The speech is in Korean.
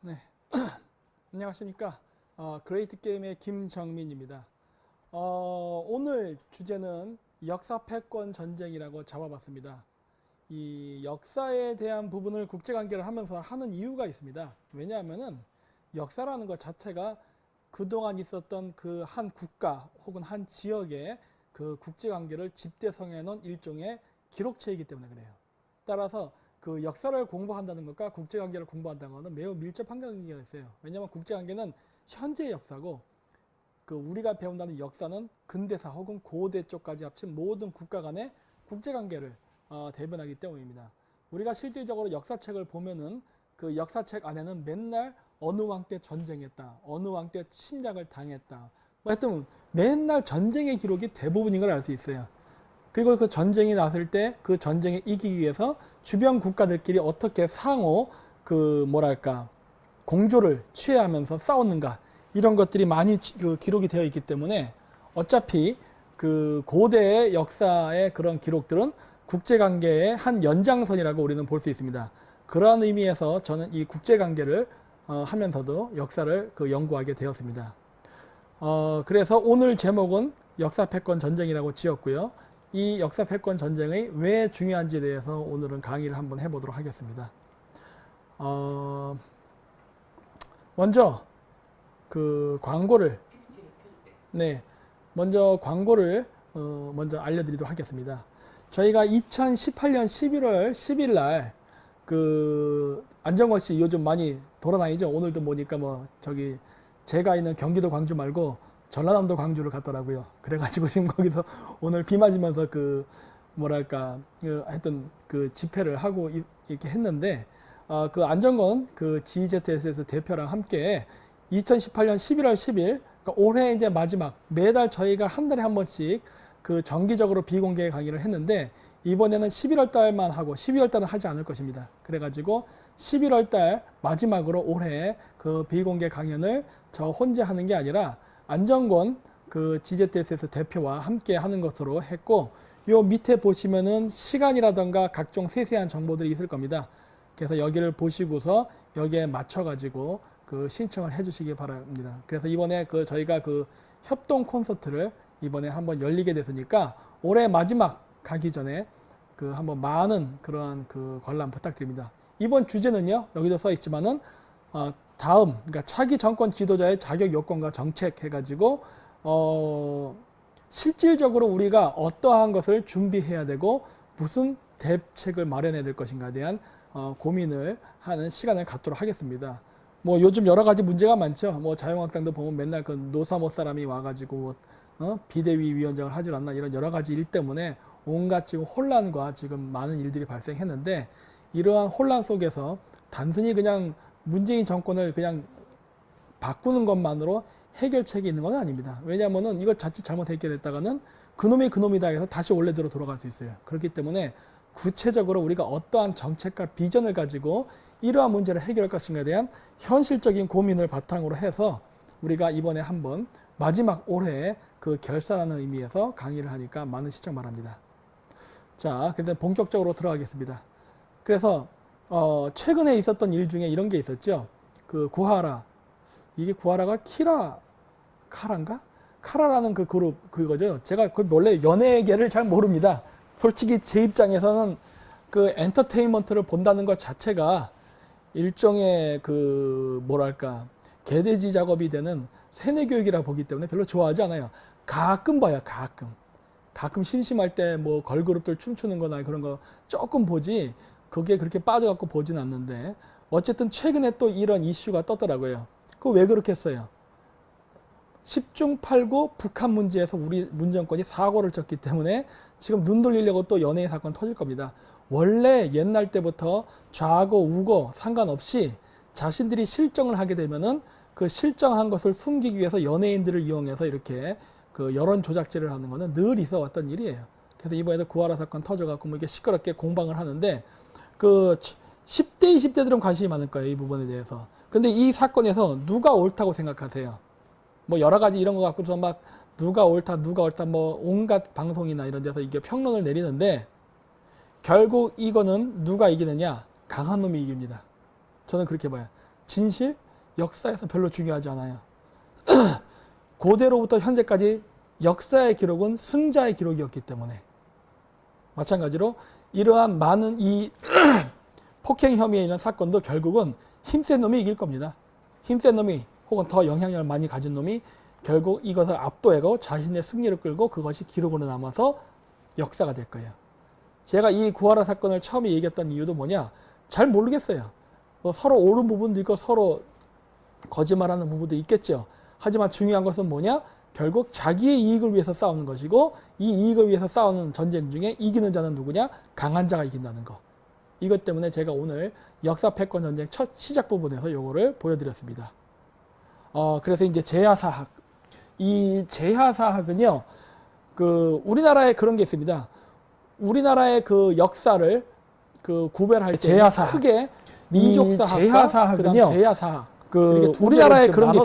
네, 안녕하십니까. 그레이트 게임의 김정민입니다. 오늘 주제는 역사 패권 전쟁이라고 잡아봤습니다. 이 역사에 대한 부분을 국제관계를 하면서 하는 이유가 있습니다. 왜냐하면은 역사라는 것 자체가 그동안 있었던 그 한 국가 혹은 한 지역의 그 국제관계를 집대성해 놓은 일종의 기록체이기 때문에 그래요. 따라서 그 역사를 공부한다는 것과 국제관계를 공부한다는 것은 매우 밀접한 관계가 있어요. 왜냐하면 국제관계는 현재의 역사고 그 우리가 배운다는 역사는 근대사 혹은 고대 쪽까지 합친 모든 국가 간의 국제관계를 대변하기 때문입니다. 우리가 실질적으로 역사책을 보면은 그 역사책 안에는 맨날 어느 왕 때 전쟁했다, 어느 왕 때 침략을 당했다, 뭐 하여튼 맨날 전쟁의 기록이 대부분인 걸 알 수 있어요. 그리고 그 전쟁이 났을 때 그 전쟁에 이기기 위해서 주변 국가들끼리 어떻게 상호 그 뭐랄까 공조를 취하면서 싸웠는가, 이런 것들이 많이 그 기록이 되어 있기 때문에 어차피 그 고대의 역사의 그런 기록들은 국제관계의 한 연장선이라고 우리는 볼 수 있습니다. 그러한 의미에서 저는 이 국제관계를 하면서도 역사를 그 연구하게 되었습니다. 그래서 오늘 제목은 역사 패권 전쟁이라고 지었고요. 이 역사 패권 전쟁이 왜 중요한지에 대해서 오늘은 강의를 한번 해보도록 하겠습니다. 먼저 그 광고를 먼저 광고를 먼저 알려드리도록 하겠습니다. 저희가 2018년 11월 10일 날 그 안정권 씨 요즘 많이 돌아다니죠. 오늘도 보니까 뭐 저기 제가 있는 경기도 광주 말고 전라남도 광주를 갔더라고요. 그래가지고 지금 거기서 오늘 비 맞으면서 그 뭐랄까 하여튼 그 집회를 하고 이렇게 했는데 그 안정권 그 GZSS 대표랑 함께 2018년 11월 10일 그러니까 올해 이제 마지막 매달 저희가 한 달에 한 번씩 그 정기적으로 비공개 강의를 했는데 이번에는 11월 달만 하고 12월 달은 하지 않을 것입니다. 그래가지고 11월 달 마지막으로 올해 그 비공개 강연을 저 혼자 하는 게 아니라 안정권 그 GZSS 대표와 함께 하는 것으로 했고, 요 밑에 보시면은 시간이라던가 각종 세세한 정보들이 있을 겁니다. 그래서 여기를 보시고서 여기에 맞춰가지고 그 신청을 해주시기 바랍니다. 그래서 이번에 그 저희가 그 협동 콘서트를 이번에 한번 열리게 됐으니까 올해 마지막 가기 전에 그 한번 많은 그런 그 관람 부탁드립니다. 이번 주제는요, 여기도 써 있지만은 다음, 그러니까 차기 정권 지도자의 자격 요건과 정책 해가지고 실질적으로 우리가 어떠한 것을 준비해야 되고 무슨 대책을 마련해야 될 것인가에 대한 고민을 하는 시간을 갖도록 하겠습니다. 뭐 요즘 여러 가지 문제가 많죠. 뭐 자유한국당도 보면 맨날 그 노사모 사람이 와가지고 비대위 위원장을 하질 않나, 이런 여러 가지 일 때문에 온갖 지금 혼란과 지금 많은 일들이 발생했는데, 이러한 혼란 속에서 단순히 그냥 문재인 정권을 그냥 바꾸는 것만으로 해결책이 있는 건 아닙니다. 왜냐하면은 이거 자칫 잘못 해결했다가는 그놈이 그놈이다 해서 다시 원래대로 돌아갈 수 있어요. 그렇기 때문에 구체적으로 우리가 어떠한 정책과 비전을 가지고 이러한 문제를 해결할 것인가에 대한 현실적인 고민을 바탕으로 해서 우리가 이번에 한번 마지막 올해 그 결산하는 의미에서 강의를 하니까 많은 시청 바랍니다. 자, 그래서 본격적으로 들어가겠습니다. 그래서 최근에 있었던 일 중에 이런 게 있었죠. 그 구하라, 이게 구하라가 카라인가? 카라라는 그 그룹 그거죠. 제가 그 원래 연예계를 잘 모릅니다. 솔직히 제 입장에서는 그 엔터테인먼트를 본다는 것 자체가 일종의 그 뭐랄까 개돼지 작업이 되는 세뇌 교육이라 보기 때문에 별로 좋아하지 않아요. 가끔 봐요. 가끔 심심할 때 뭐 걸그룹들 춤추는 거나 그런 거 조금 보지, 그게 그렇게 빠져갖고 보진 않는데, 어쨌든 최근에 또 이런 이슈가 떴더라고요. 그거 왜 그렇겠어요? 10중 8구 북한 문제에서 우리 문정권이 사고를 쳤기 때문에 지금 눈 돌리려고 또 연예인 사건 터질 겁니다. 원래 옛날 때부터 좌고 우고 상관없이 자신들이 실정을 하게 되면은 그 실정한 것을 숨기기 위해서 연예인들을 이용해서 이렇게 그 여론 조작질을 하는 거는 늘 있어 왔던 일이에요. 그래서 이번에도 구하라 사건 터져갖고 뭐 이렇게 시끄럽게 공방을 하는데, 그 10대, 20대들은 관심이 많을 거예요, 이 부분에 대해서. 근데 이 사건에서 누가 옳다고 생각하세요? 뭐 여러 가지 이런 거 갖고서 막 누가 옳다 뭐 온갖 방송이나 이런 데서 이게 평론을 내리는데, 결국 이거는 누가 이기느냐? 강한 놈이 이깁니다. 저는 그렇게 봐요. 진실, 역사에서 별로 중요하지 않아요. 고대로부터 현재까지 역사의 기록은 승자의 기록이었기 때문에 마찬가지로 이러한 많은 이 폭행 혐의에 있는 사건도 결국은 힘센 놈이 이길 겁니다. 힘센 놈이 혹은 더 영향력을 많이 가진 놈이 결국 이것을 압도하고 자신의 승리를 끌고 그것이 기록으로 남아서 역사가 될 거예요. 제가 이 구하라 사건을 처음에 얘기했던 이유도 뭐냐? 잘 모르겠어요. 뭐 서로 옳은 부분도 있고 서로 거짓말하는 부분도 있겠죠. 하지만 중요한 것은 뭐냐? 결국 자기의 이익을 위해서 싸우는 것이고 이 이익을 위해서 싸우는 전쟁 중에 이기는 자는 누구냐? 강한 자가 이긴다는 거. 이것 때문에 제가 오늘 역사 패권 전쟁 첫 시작 부분에서 요거를 보여드렸습니다. 그래서 이제 제야사학. 이 제야사학은요, 우리나라에 그런 게 있습니다. 우리나라의 그 역사를 구별할 때 제야사학, 크게 민족사학과 제야사학은요, 제야사학. 우리나라에 그런 게